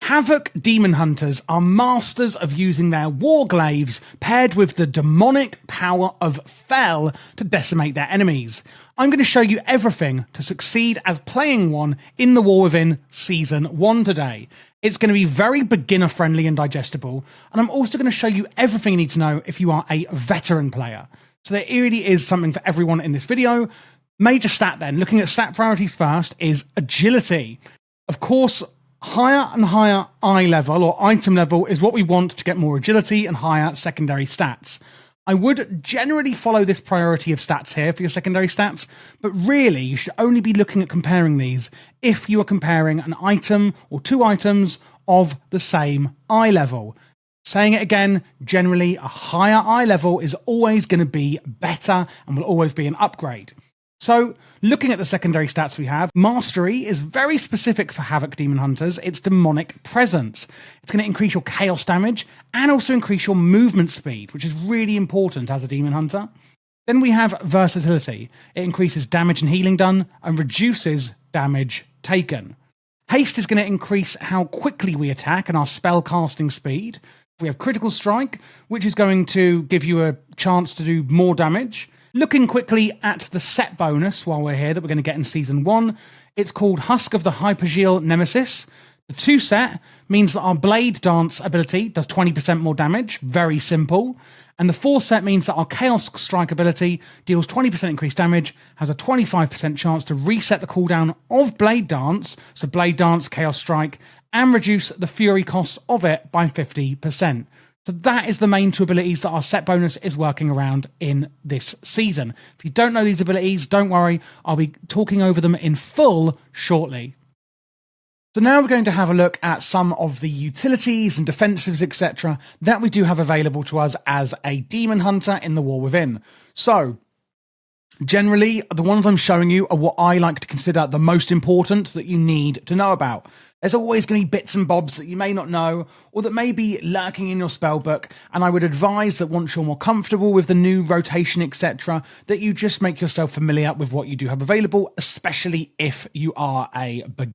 Havoc Demon Hunters are masters of using their warglaives paired with the demonic power of Fel to decimate their enemies. I'm going to show you everything to succeed as playing one in TheWarWithin Season 1 today. It's going to be very beginner friendly and digestible, and I'm also going to show you everything you need to know if you are a veteran player. So there really is something for everyone in this video. Major stat then, looking at stat priorities first, is agility. Of course, higher and higher eye level or item level is what we want to get more agility and higher secondary stats. I would generally follow this priority of stats here for your secondary stats, but really you should only be looking at comparing these if you are comparing an item or two items of the same eye level. Saying it again, generally a higher eye level is always going to be better and will always be an upgrade. So, looking at the secondary stats we have, Mastery is very specific for Havoc Demon Hunters. It's Demonic Presence. It's going to increase your chaos damage and also increase your movement speed, which is really important as a Demon Hunter. Then we have Versatility. It increases damage and healing done and reduces damage taken. Haste is going to increase how quickly we attack and our spell casting speed. We have Critical Strike, which is going to give you a chance to do more damage. Looking quickly at the set bonus while we're here that we're going to get in Season 1, it's called Husk of the Hypergeal Nemesis. The 2 set means that our Blade Dance ability does 20% more damage, very simple. And the 4 set means that our Chaos Strike ability deals 20% increased damage, has a 25% chance to reset the cooldown of Blade Dance, so Blade Dance, Chaos Strike, and reduce the Fury cost of it by 50%. So that is the main 2 abilities that our set bonus is working around in this season. If you don't know these abilities, don't worry, I'll be talking over them in full shortly. So now we're going to have a look at some of the utilities and defensives, etc. that we do have available to us as a Demon Hunter in TheWarWithin. So, generally, the ones I'm showing you are what I like to consider the most important that you need to know about. There's always going to be bits and bobs that you may not know or that may be lurking in your spellbook, and I would advise that once you're more comfortable with the new rotation, etc., that you just make yourself familiar with what you do have available, especially if you are a beginner.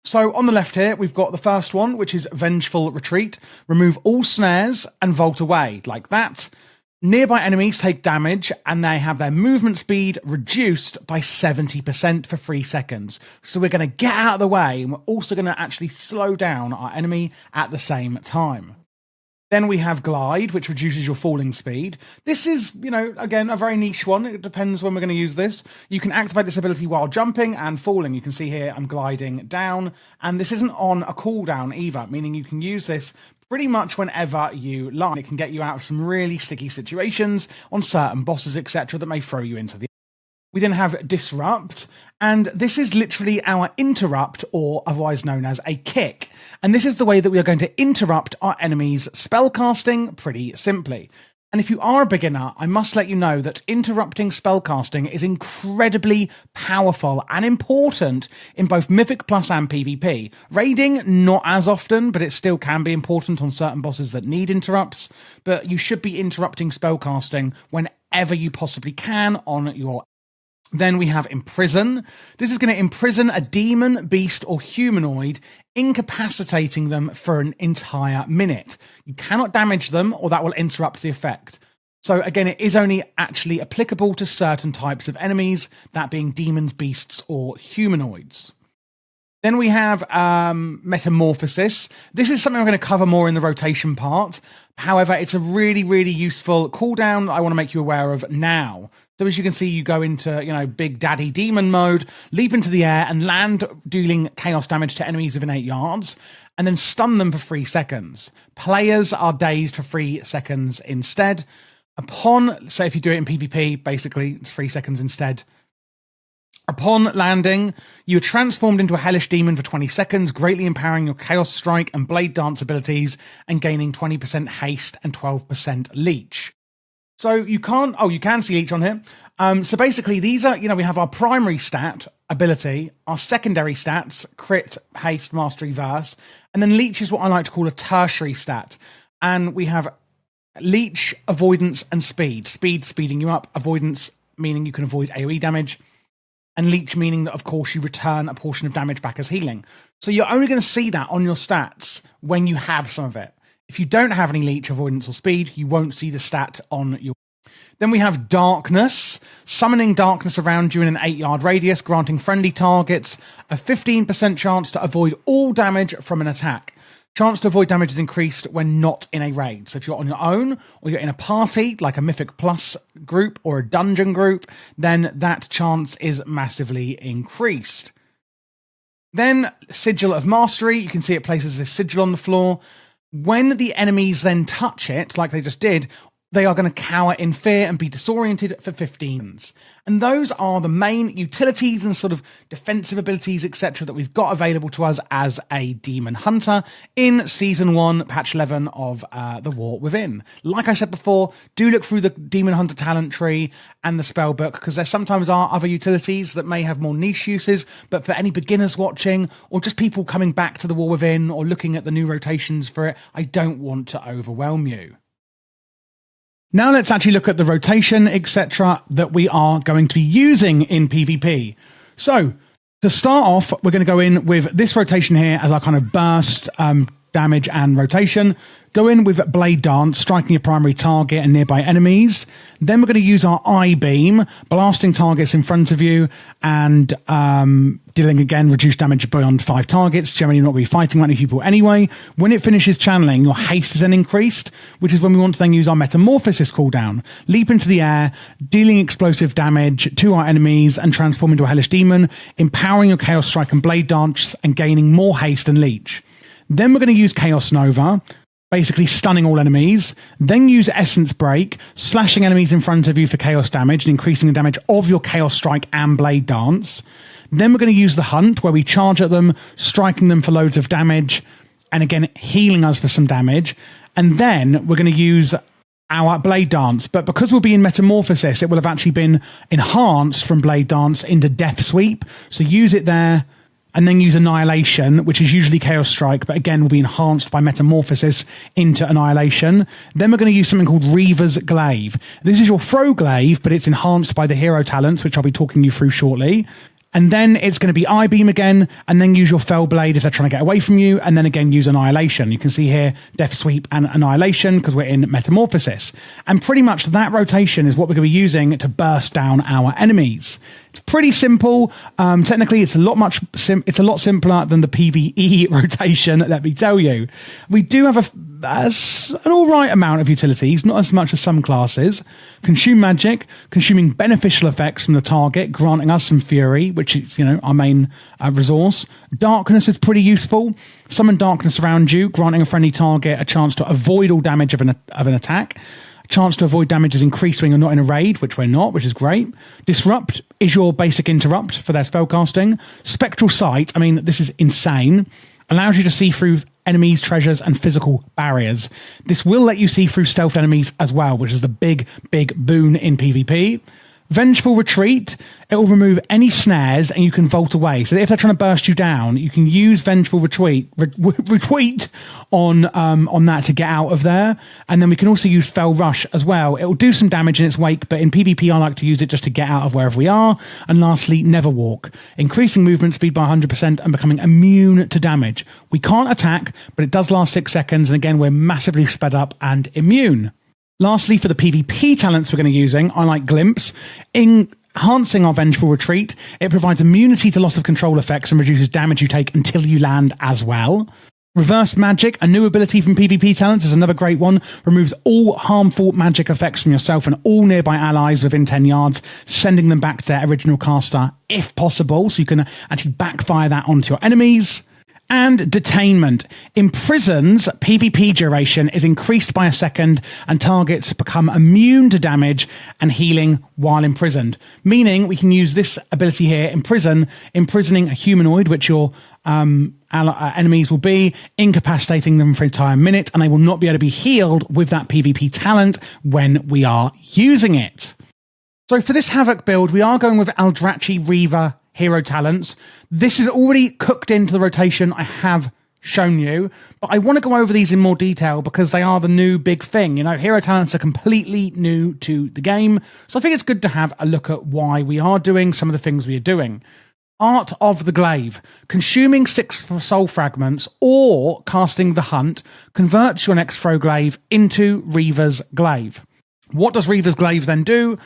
So on the left here, we've got the first one, which is Vengeful Retreat. Remove all snares and vault away, like that. Nearby enemies take damage and they have their movement speed reduced by 70% for 3 seconds. So we're going to get out of the way and we're also going to actually slow down our enemy at the same time. Then we have Glide, which reduces your falling speed. This is, again, a very niche one. It depends when we're going to use this. You can activate this ability while jumping and falling. You can see here I'm gliding down, and this isn't on a cooldown either, meaning you can use this pretty much whenever you like. It can get you out of some really sticky situations on certain bosses, etc., that may throw you into the... We then have Disrupt, and this is literally our interrupt, or otherwise known as a kick. And this is the way that we are going to interrupt our enemies' spellcasting pretty simply. And if you are a beginner, I must let you know that interrupting spellcasting is incredibly powerful and important in both Mythic Plus and PvP. Raiding, not as often, but it still can be important on certain bosses that need interrupts. But you should be interrupting spellcasting whenever you possibly can on your... Then we have Imprison. This is going to imprison a demon, beast, or humanoid, incapacitating them for an entire minute. You cannot damage them, or that will interrupt the effect. So again, it is only actually applicable to certain types of enemies, that being demons, beasts, or humanoids. Then we have Metamorphosis. This is something I'm going to cover more in the rotation part. However, it's a really, really useful cooldown that I want to make you aware of now. So as you can see, you go into, Big Daddy Demon mode, leap into the air and land, dealing chaos damage to enemies within 8 yards, and then stun them for 3 seconds. Players are dazed for 3 seconds instead. Say if you do it in PvP, basically, it's 3 seconds instead. Upon landing, you are transformed into a hellish demon for 20 seconds, greatly empowering your Chaos Strike and Blade Dance abilities and gaining 20% haste and 12% leech. So you can see leech on here. So basically these are, we have our primary stat ability, our secondary stats, crit, haste, mastery, verse, and then leech is what I like to call a tertiary stat. And we have leech, avoidance, and speed. Speed, speeding you up. Avoidance, meaning you can avoid AoE damage. and leech meaning that, of course, you return a portion of damage back as healing. So you're only going to see that on your stats when you have some of it. If you don't have any leech, avoidance, or speed, you won't see the stat on your... Then we have darkness, summoning darkness around you in an 8-yard radius, granting friendly targets a 15% chance to avoid all damage from an attack. Chance to avoid damage is increased when not in a raid. So if you're on your own or you're in a party, like a Mythic Plus group or a dungeon group, then that chance is massively increased. Then Sigil of Mastery, you can see it places this sigil on the floor. When the enemies then touch it, like they just did, they are going to cower in fear and be disoriented for 15s. And those are the main utilities and sort of defensive abilities, etc., that we've got available to us as a Demon Hunter in Season 1, Patch 11 of TheWarWithin. Like I said before, do look through the Demon Hunter talent tree and the spell book, because there sometimes are other utilities that may have more niche uses, but for any beginners watching, or just people coming back to TheWarWithin or looking at the new rotations for it, I don't want to overwhelm you. Now let's actually look at the rotation, etc., that we are going to be using in PvP. So, to start off, we're going to go in with this rotation here as our kind of burst, damage and rotation. Go in with Blade Dance, striking your primary target and nearby enemies. Then we're going to use our Eye Beam, blasting targets in front of you and dealing again reduced damage beyond 5 targets. Generally not really fighting many people anyway. When it finishes channeling, your haste is then increased, which is when we want to then use our Metamorphosis cooldown. Leap into the air, dealing explosive damage to our enemies and transform into a Hellish Demon, empowering your Chaos Strike and Blade Dance and gaining more haste and leech. Then we're going to use Chaos Nova, basically stunning all enemies, then use Essence Break, slashing enemies in front of you for chaos damage and increasing the damage of your Chaos Strike and Blade Dance. Then we're going to use the Hunt, where we charge at them, striking them for loads of damage, and again, healing us for some damage. And then we're going to use our Blade Dance, but because we'll be in Metamorphosis, it will have actually been enhanced from Blade Dance into Death Sweep, so use it there. And then use Annihilation, which is usually Chaos Strike, but again will be enhanced by Metamorphosis into Annihilation. Then we're going to use something called Reaver's Glaive. This is your throw glaive, but it's enhanced by the hero talents, which I'll be talking you through shortly. And then it's going to be Eye Beam again, and then use your Fell Blade if they're trying to get away from you, and then again use Annihilation. You can see here Death Sweep and Annihilation because we're in Metamorphosis. And pretty much that rotation is what we're going to be using to burst down our enemies. It's pretty simple. Technically, it's a lot simpler than the PvE rotation, let me tell you. We do have an all right amount of utilities, not as much as some classes. Consume magic, consuming beneficial effects from the target, granting us some fury, which is, our main resource. Darkness is pretty useful. Summon darkness around you, granting a friendly target a chance to avoid all damage of an attack. Chance to avoid damage is increased when you're not in a raid, which we're not, which is great. Disrupt is your basic interrupt for their spellcasting. Spectral Sight, this is insane. Allows you to see through enemies, treasures, and physical barriers. This will let you see through stealth enemies as well, which is the big, big boon in PvP. Vengeful Retreat, it will remove any snares and you can vault away. So if they're trying to burst you down, you can use Vengeful Retreat on that to get out of there. And then we can also use Fell Rush as well. It will do some damage in its wake, but in PvP I like to use it just to get out of wherever we are. And lastly, Never Walk, increasing movement speed by 100% and becoming immune to damage. We can't attack, but it does last 6 seconds. And again, we're massively sped up and immune. Lastly, for the PvP talents we're going to be using, I like Glimpse. Enhancing our Vengeful Retreat, it provides immunity to loss of control effects and reduces damage you take until you land as well. Reverse Magic, a new ability from PvP talents, is another great one. Removes all harmful magic effects from yourself and all nearby allies within 10 yards, sending them back to their original caster if possible, so you can actually backfire that onto your enemies. And Detainment imprisons PvP duration is increased by a second and targets become immune to damage and healing while imprisoned. Meaning we can use this ability here, imprisoning a humanoid, which your enemies will be, incapacitating them for an entire minute, and they will not be able to be healed with that PvP talent when we are using it. So for this Havoc build, we are going with Aldrachi Reaver hero talents. This is already cooked into the rotation I have shown you, but I want to go over these in more detail because they are the new big thing. Hero talents are completely new to the game, so I think it's good to have a look at why we are doing some of the things we are doing. Art of the Glaive. Consuming 6 soul fragments or casting the Hunt converts your next throw glaive into Reaver's Glaive. What does Reaver's Glaive then do?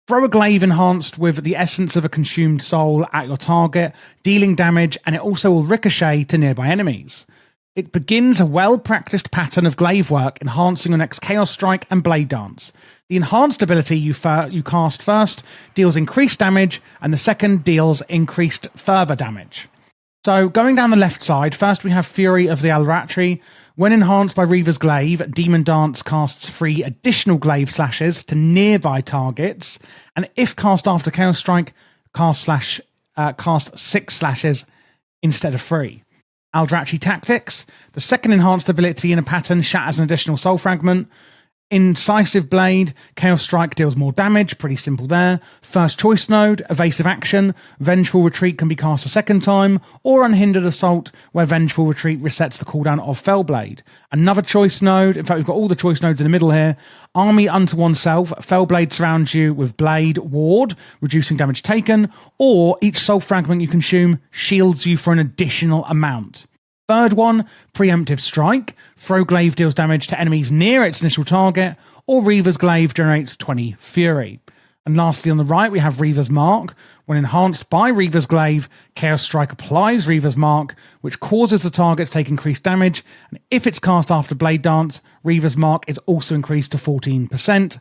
Throw a glaive enhanced with the essence of a consumed soul at your target, dealing damage, and it also will ricochet to nearby enemies. It begins a well-practiced pattern of glaive work, enhancing your next Chaos Strike and Blade Dance. The enhanced ability you cast first deals increased damage, and the second deals increased further damage. So, going down the left side, first we have Fury of the Aldrachi. When enhanced by Reaver's Glaive, Demon Dance casts 3 additional glaive slashes to nearby targets, and if cast after Chaos Strike, cast 6 slashes instead of 3. Aldrachi Tactics. The second enhanced ability in a pattern shatters an additional soul fragment. Incisive Blade. Chaos Strike deals more damage. Pretty simple there. First choice node. Evasive Action. Vengeful Retreat can be cast a second time. Or Unhindered Assault, where Vengeful Retreat resets the cooldown of Fellblade. Another choice node. In fact, we've got all the choice nodes in the middle here. Army unto oneself. Fellblade surrounds you with Blade Ward, reducing damage taken. Or each soul fragment you consume shields you for an additional amount. Third one, Preemptive Strike. Throw Glaive deals damage to enemies near its initial target, or Reaver's Glaive generates 20 Fury. And lastly, on the right, we have Reaver's Mark. When enhanced by Reaver's Glaive, Chaos Strike applies Reaver's Mark, which causes the target to take increased damage, and if it's cast after Blade Dance, Reaver's Mark is also increased to 14%.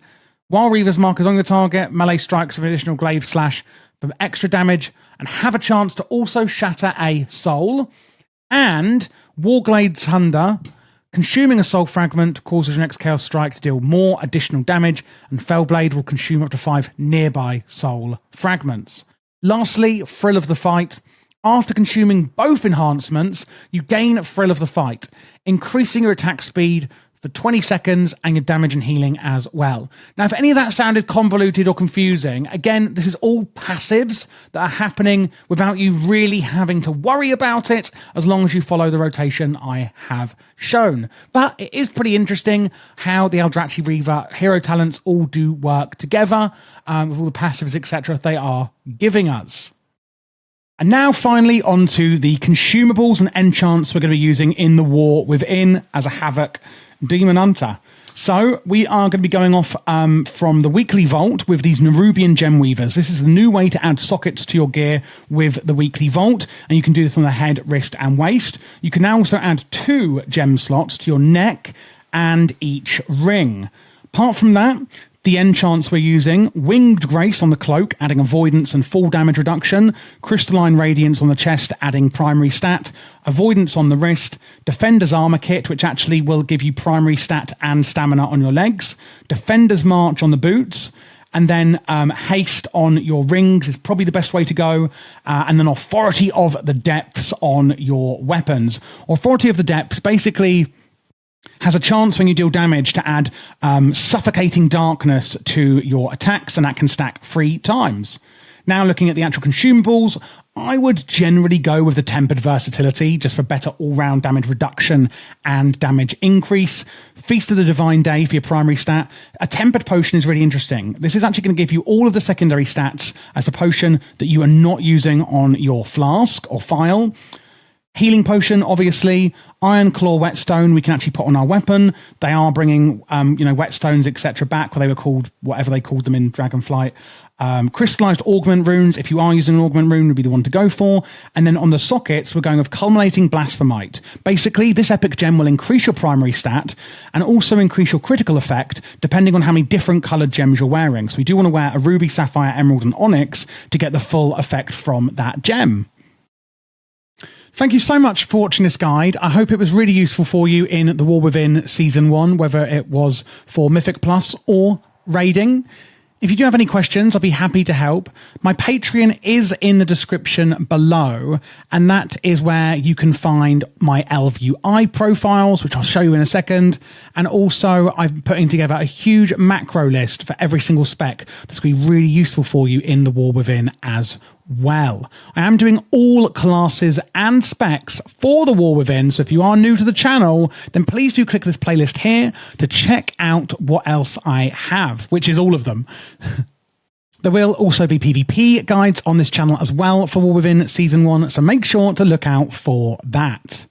While Reaver's Mark is on the target, melee strikes of an additional Glaive Slash for extra damage, and have a chance to also shatter a soul. And Warglade's Thunder, consuming a soul fragment causes your next Chaos Strike to deal more additional damage, and Fellblade will consume up to 5 nearby soul fragments. Lastly, Thrill of the Fight. After consuming both enhancements, you gain Thrill of the Fight, increasing your attack speed for 20 seconds and your damage and healing as well. Now, if any of that sounded convoluted or confusing, again, this is all passives that are happening without you really having to worry about it, as long as you follow the rotation I have shown. But it is pretty interesting how the Aldrachi Reaver hero talents all do work together with all the passives, etc. they are giving us. And now finally onto the consumables and enchants we're going to be using in the War Within as a Havoc Demon Hunter. So we are going to be going off from the weekly vault with these Nerubian Gem Weavers. This is the new way to add sockets to your gear with the weekly vault, and you can do this on the head, wrist and waist. You can now also add 2 gem slots to your neck and each ring. Apart from that, the enchants we're using: Winged Grace on the cloak, adding avoidance and full damage reduction; Crystalline Radiance on the chest, adding primary stat; Avoidance on the wrist; Defender's Armor Kit, which actually will give you primary stat and stamina on your legs; Defender's March on the boots; and then Haste on your rings is probably the best way to go, and then Authority of the Depths on your weapons. Authority of the Depths basically has a chance when you deal damage to add suffocating darkness to your attacks, and that can stack 3 times. Now, looking at the actual consumables, I would generally go with the Tempered Versatility, just for better all-round damage reduction and damage increase. Feast of the Divine Day for your primary stat. A Tempered Potion is really interesting. This is actually going to give you all of the secondary stats as a potion that you are not using on your flask or file. Healing Potion, obviously. Iron Claw Whetstone we can actually put on our weapon. They are bringing, whetstones, etc. back, where they were called, whatever they called them in Dragonflight. Crystallized Augment Runes, if you are using an Augment Rune, would be the one to go for. And then on the sockets, we're going with Culminating Blasphemite. Basically, this epic gem will increase your primary stat and also increase your critical effect, depending on how many different coloured gems you're wearing. So we do want to wear a Ruby, Sapphire, Emerald, and Onyx to get the full effect from that gem. Thank you so much for watching this guide. I hope it was really useful for you in The War Within Season 1, whether it was for Mythic Plus or raiding. If you do have any questions, I'll be happy to help. My Patreon is in the description below, and that is where you can find my LVUI profiles, which I'll show you in a second. And also, I'm putting together a huge macro list for every single spec that's going to be really useful for you in The War Within as well. I am doing all classes and specs for the War Within, so if you are new to the channel, then please do click this playlist here to check out what else I have, which is all of them. There will also be PvP guides on this channel as well for War Within Season 1, so make sure to look out for that.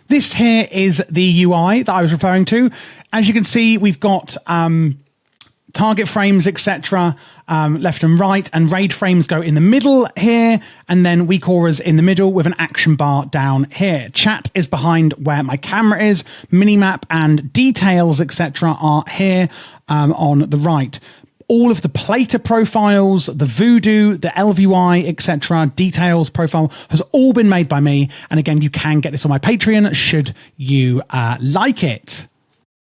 This here is the UI that I was referring to. As you can see, we've got target frames, etc., left and right, and raid frames go in the middle here, and then weak auras in the middle with an action bar down here. Chat is behind where my camera is. Minimap and details, etc., are here on the right. All of the plater profiles, the voodoo, the LVY, etc., details profile has all been made by me. And again, you can get this on my Patreon should you like it.